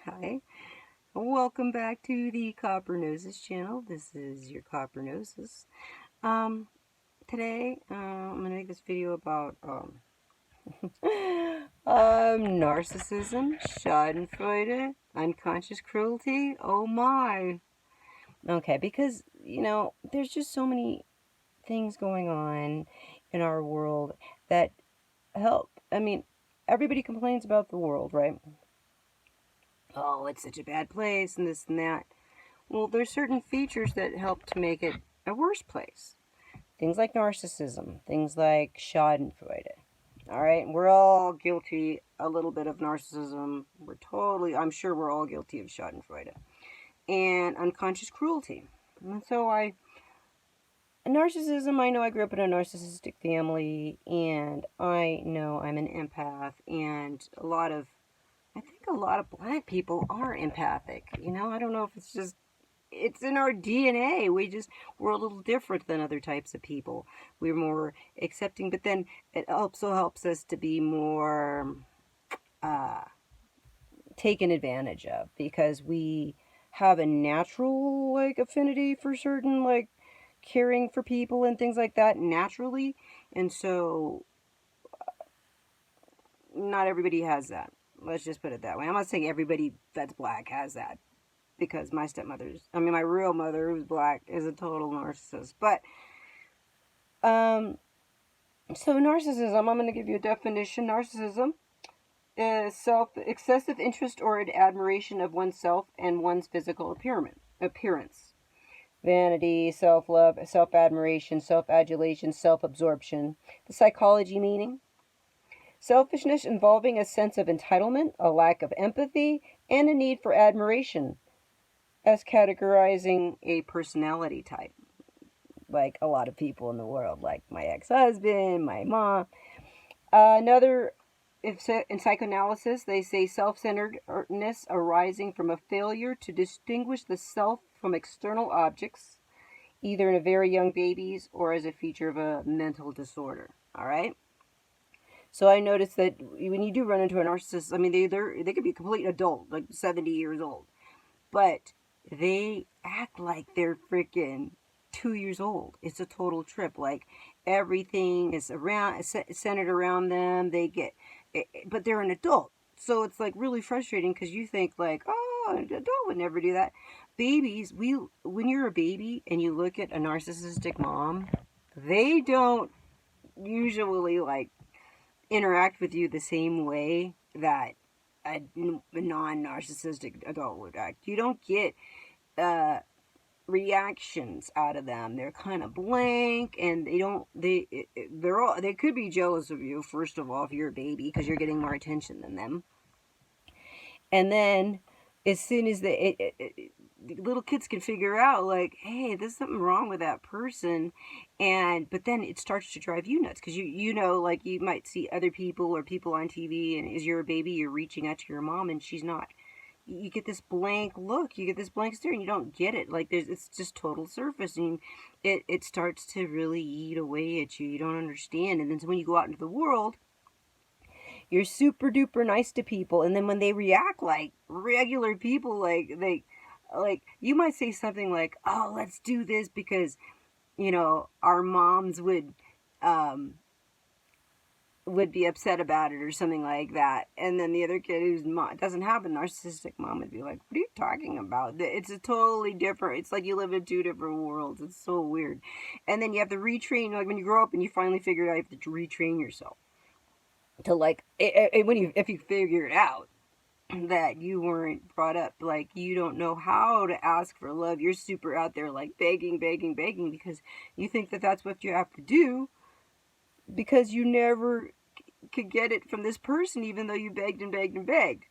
Hi. Welcome back to the Copper Noses channel. This is your Copper Noses. Um, Today, I'm going to make this video about narcissism, Schadenfreude, unconscious cruelty. Oh my. Okay, because, there's just so many things going on in our world that help. Everybody complains about the world, right? Oh, it's such a bad place and this and that. Well, there's certain features that help to make it a worse place. Things like narcissism, things like Schadenfreude. All right, we're all guilty a little bit of narcissism. I'm sure we're all guilty of Schadenfreude and unconscious cruelty. And narcissism, I know I grew up in a narcissistic family, and I know I'm an empath, and I think a lot of black people are empathic. I don't know if it's in our DNA. We're a little different than other types of people. We're more accepting, but then it also helps us to be more uh, taken advantage of because we have a natural affinity for certain caring for people and things like that naturally, and so not everybody has that. Let's just put it that way. I'm not saying everybody that's black has that, because my real mother, who's black, is a total narcissist. But, so narcissism, I'm going to give you a definition. Narcissism is excessive interest or admiration of oneself and one's physical appearance. Vanity, self-love, self-admiration, self-adulation, self-absorption. The psychology meaning: selfishness involving a sense of entitlement, a lack of empathy, and a need for admiration, as categorizing a personality type, like a lot of people in the world, like my ex-husband, my mom. In psychoanalysis, they say self-centeredness arising from a failure to distinguish the self from external objects, either in a very young babies or as a feature of a mental disorder. All right. So I noticed that when you do run into a narcissist, they could be a complete adult, like 70 years old, but they act like they're freaking 2 years old. It's a total trip. Like everything is centered around them. But they're an adult, so it's like really frustrating because you think like, oh, an adult would never do that. When you're a baby and you look at a narcissistic mom, they don't usually interact with you the same way that a non-narcissistic adult would act. You don't get uh, reactions out of them. They're kind of blank, and they could be jealous of you, first of all, if you're a baby, because you're getting more attention than them. And then as soon as the little kids can figure out, like, hey, there's something wrong with that person, but then it starts to drive you nuts because like you might see other people or people on TV, and as you're a baby, you're reaching out to your mom, and she's not. You get this blank look, you get this blank stare, and you don't get it. Like it's just total surface, and it starts to really eat away at you. You don't understand, and then when you go out into the world, you're super duper nice to people, and then when they react like regular people, like you might say something like, "Oh, let's do this because our moms would be upset about it," or something like that. And then the other kid doesn't have a narcissistic mom would be like, "What are you talking about?" It's a totally different. It's like you live in two different worlds. It's so weird. And then you have to retrain. Like when you grow up and you finally figure it out, you have to retrain yourself to if you figure it out that you weren't brought up, like you don't know how to ask for love. You're super out there like begging, begging, begging because you think that that's what you have to do because you never could get it from this person, even though you begged and begged and begged.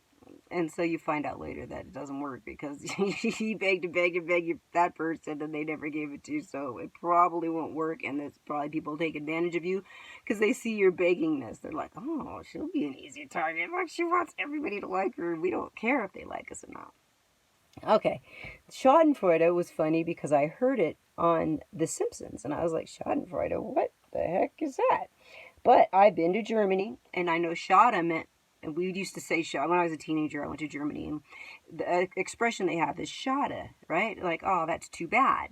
And so you find out later that it doesn't work because he begged and begged and begged that person and they never gave it to you. So it probably won't work, and it's probably people take advantage of you because they see your beggingness. They're like, oh, she'll be an easy target. Like she wants everybody to like her, and we don't care if they like us or not. Okay, Schadenfreude was funny because I heard it on The Simpsons, and I was like, Schadenfreude, what the heck is that? But I've been to Germany, and I know Schade meant And we used to say Schade. When I was a teenager, I went to Germany, and the expression they have is Schade, right? Like, oh, that's too bad.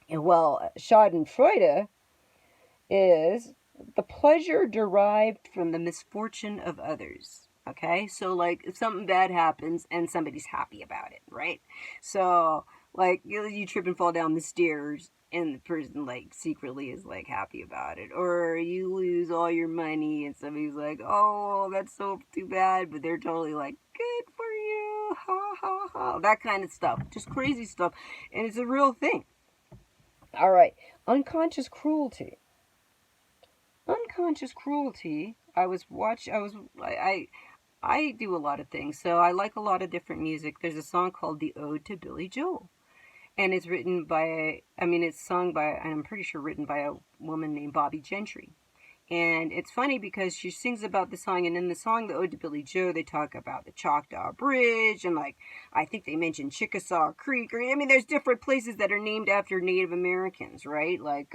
And well, Schadenfreude is the pleasure derived from the misfortune of others. Okay, so like if something bad happens and somebody's happy about it, right? So like you trip and fall down the stairs and the person like secretly is like happy about it, or you lose all your money and somebody's like, oh, that's so too bad, but they're totally like, good for you, ha ha ha, that kind of stuff, just crazy stuff, and it's a real thing. All right, unconscious cruelty. Unconscious cruelty. I do a lot of things, so I like a lot of different music. There's a song called "The Ode to Billy Joel," and it's written by, it's sung by, and I'm pretty sure written by a woman named Bobby Gentry. And it's funny because she sings about the song, and in the song, The Ode to Billy Joe, they talk about the Choctaw Bridge, and like, I think they mentioned Chickasaw Creek, or, there's different places that are named after Native Americans, right? Like,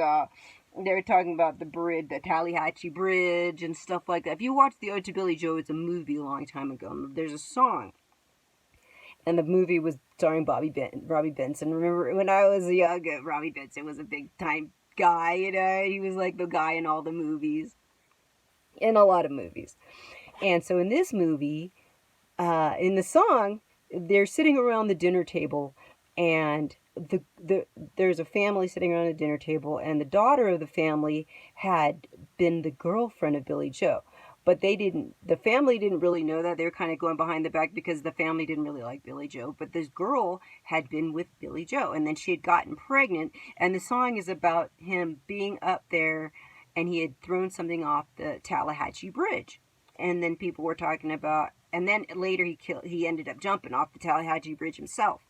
they're talking about the bridge, the Tallahatchie Bridge, and stuff like that. If you watch The Ode to Billy Joe, it's a movie a long time ago. There's a song, and the movie was starring Robbie Benson. Remember when I was young, Robbie Benson was a big time guy. He was like the guy in all the movies, in a lot of movies. And so in this movie, in the song, they're sitting around the dinner table, and there's a family sitting around the dinner table, and the daughter of the family had been the girlfriend of Billy Joe. But the family didn't really know that. They were kind of going behind the back because the family didn't really like Billy Joe. But this girl had been with Billy Joe, and then she had gotten pregnant. And the song is about him being up there, and he had thrown something off the Tallahatchie Bridge. And then people were talking about, and then later he ended up jumping off the Tallahatchie Bridge himself.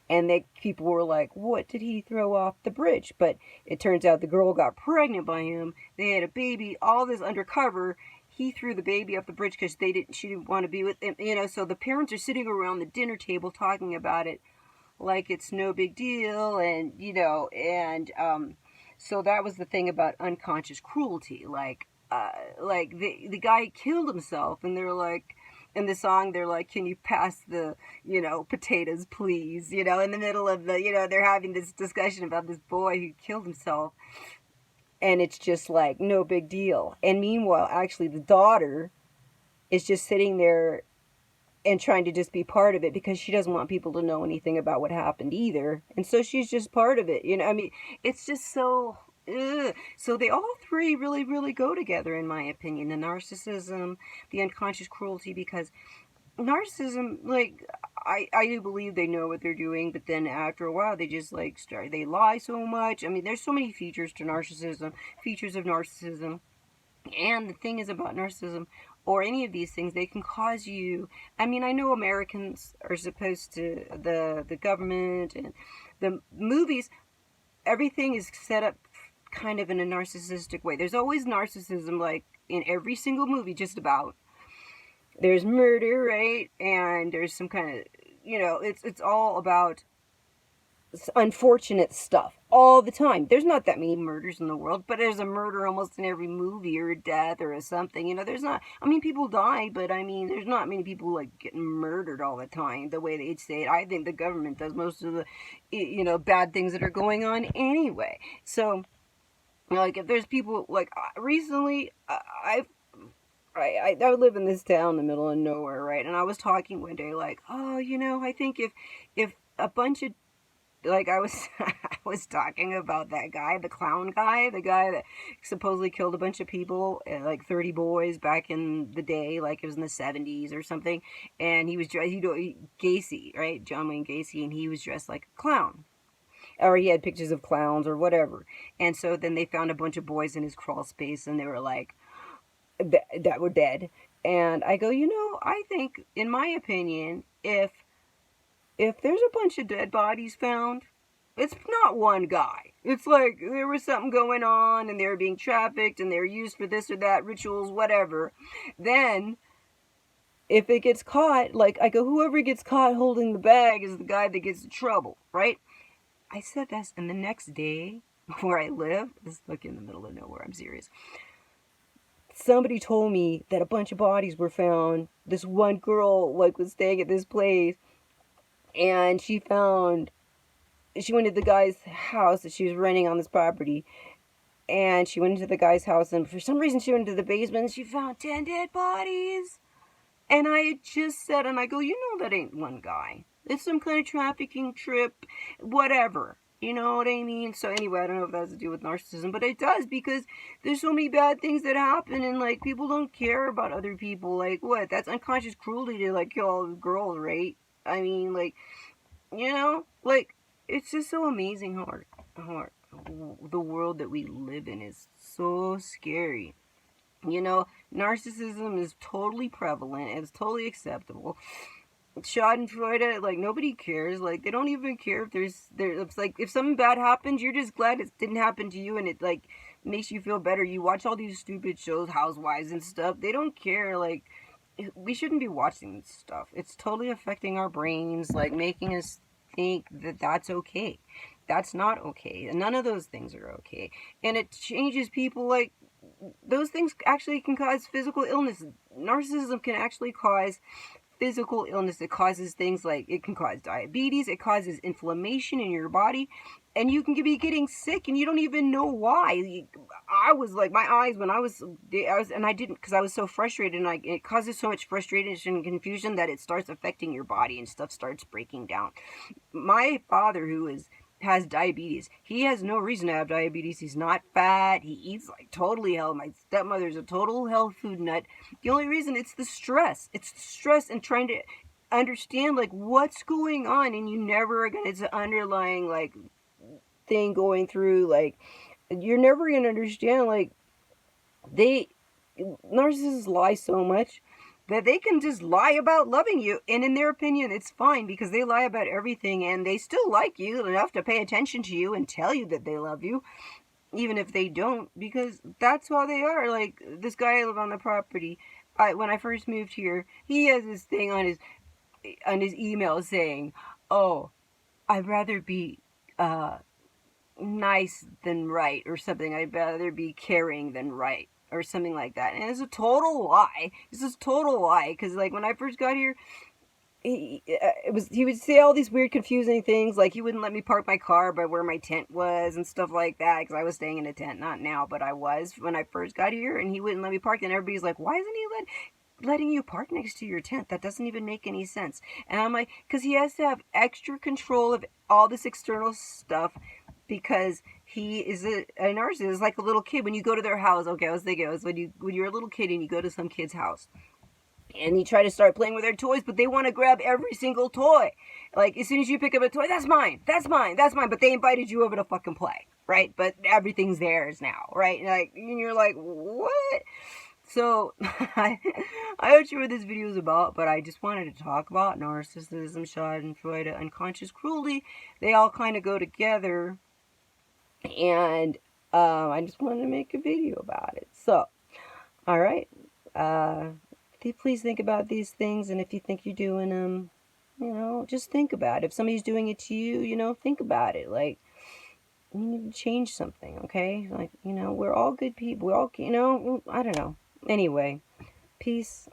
And people were like, what did he throw off the bridge? But it turns out the girl got pregnant by him. They had a baby, all this undercover. He threw the baby off the bridge because she didn't want to be with him. So the parents are sitting around the dinner table talking about it like it's no big deal. And, so that was the thing about unconscious cruelty. Like the guy killed himself, and they're like, in the song, they're like, can you pass the, potatoes, please? In the middle of the, they're having this discussion about this boy who killed himself. And it's just like, no big deal. And meanwhile, actually, the daughter is just sitting there and trying to just be part of it because she doesn't want people to know anything about what happened either. And so she's just part of it. It's just so... Ugh. So they all three really, really go together, in my opinion. The narcissism, the unconscious cruelty, because narcissism, like, I do believe they know what they're doing, but then after a while they just like they lie so much. There's so many features of narcissism. And the thing is about narcissism, or any of these things, they can cause you, I know Americans are supposed to, the government and the movies, everything is set up kind of in a narcissistic way. There's always narcissism, like in every single movie, just about. There's murder, right? And there's some kind of, it's all about unfortunate stuff all the time. There's not that many murders in the world, but there's a murder almost in every movie, or a death, or a something. There's not, people die, but there's not many people like getting murdered all the time the way they'd say it. I think the government does most of the, bad things that are going on anyway. So, like, if there's people, like, recently, I live in this town in the middle of nowhere, right? And I was talking one day, like, oh, I think if a bunch of, like, I was talking about that guy, the clown guy, the guy that supposedly killed a bunch of people, like 30 boys back in the day, like it was in the 70s or something. And he was dressed, Gacy, right? John Wayne Gacy, and he was dressed like a clown. Or he had pictures of clowns or whatever. And so then they found a bunch of boys in his crawl space, and they were like, that were dead. And I go, I think, in my opinion, if there's a bunch of dead bodies found, it's not one guy. It's like there was something going on, and they were being trafficked, and they were used for this or that, rituals, whatever. Then, if it gets caught, like, I go, whoever gets caught holding the bag is the guy that gets in trouble, right? I said this, and the next day, where I live, this is like in the middle of nowhere, I'm serious. somebody told me that a bunch of bodies were found. This one girl, like, was staying at this place, and she went to the guy's house that she was renting on this property, and she went into the guy's house, and for some reason she went into the basement, and she found 10 dead bodies. And I had just said, and I go, you know that ain't one guy. It's some kind of trafficking trip, whatever. You know what I mean? So anyway, I don't know if that has to do with narcissism, but it does, because there's so many bad things that happen, and, like, people don't care about other people. Like, what? That's unconscious cruelty to, like, kill all the girls, right? I mean, like, you know? Like, it's just so amazing how the world that we live in is so scary. You know, narcissism is totally prevalent. It's totally acceptable. Schadenfreude, like, nobody cares. Like, they don't even care if it's like, if something bad happens, you're just glad it didn't happen to you, and it, like, makes you feel better. You watch all these stupid shows, Housewives and stuff. They don't care. Like, we shouldn't be watching this stuff. It's totally affecting our brains, like, making us think that that's okay. That's not okay. And none of those things are okay. And it changes people. Like, those things actually can cause physical illness. Narcissism can actually cause physical illness. It causes things like, it can cause diabetes, it causes inflammation in your body, and you can be getting sick and you don't even know why. I was like, my eyes, when I was and I didn't, because I was so frustrated, and it causes so much frustration and confusion that it starts affecting your body and stuff starts breaking down. My father, who has diabetes, he has no reason to have diabetes. He's not fat. He eats like totally healthy. My stepmother's a total health food nut. The only reason, it's the stress. It's the stress and trying to understand, like, what's going on, and you never are gonna, it's an underlying, like, thing going through. Like, you're never gonna understand. Like, narcissists lie so much that they can just lie about loving you, and in their opinion it's fine, because they lie about everything, and they still like you enough to pay attention to you and tell you that they love you, even if they don't, because that's how they are. Like, this guy I live on the property, when I first moved here, he has this thing on his email saying, oh, I'd rather be nice than right, or something. I'd rather be caring than right, or something like that. And it's a total lie. It's just total lie, because, like, when I first got here, he would say all these weird, confusing things, like he wouldn't let me park my car by where my tent was and stuff like that, because I was staying in a tent, not now, but I was when I first got here, and he wouldn't let me park, and everybody's like, why isn't he letting you park next to your tent? That doesn't even make any sense. And I'm like, because he has to have extra control of all this external stuff, because he is a narcissist. It's like a little kid when you go to their house. Okay, I was thinking, it was when you're a little kid and you go to some kid's house, and you try to start playing with their toys, but they want to grab every single toy. Like, as soon as you pick up a toy, that's mine, that's mine, that's mine. But they invited you over to fucking play, right? But everything's theirs now, right? And you're like, what? So, I'm not sure what this video is about, but I just wanted to talk about narcissism, Schadenfreude, unconscious cruelty. They all kind of go together, and I just wanted to make a video about it. So, all right. Please think about these things, and if you think you're doing them, just think about it. If somebody's doing it to you, think about it. Like, you need to change something, okay? Like, we're all good people. We're all, I don't know. Anyway, peace.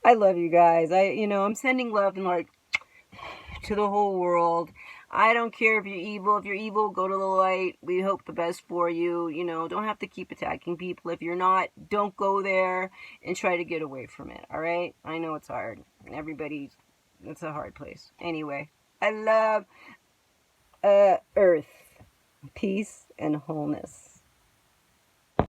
I love you guys. I'm sending love and, like, to the whole world. I don't care if you're evil. If you're evil, go to the light. We hope the best for you. Don't have to keep attacking people. If you're not, don't go there and try to get away from it, all right? I know it's hard. It's a hard place. Anyway, I love Earth, peace, and wholeness.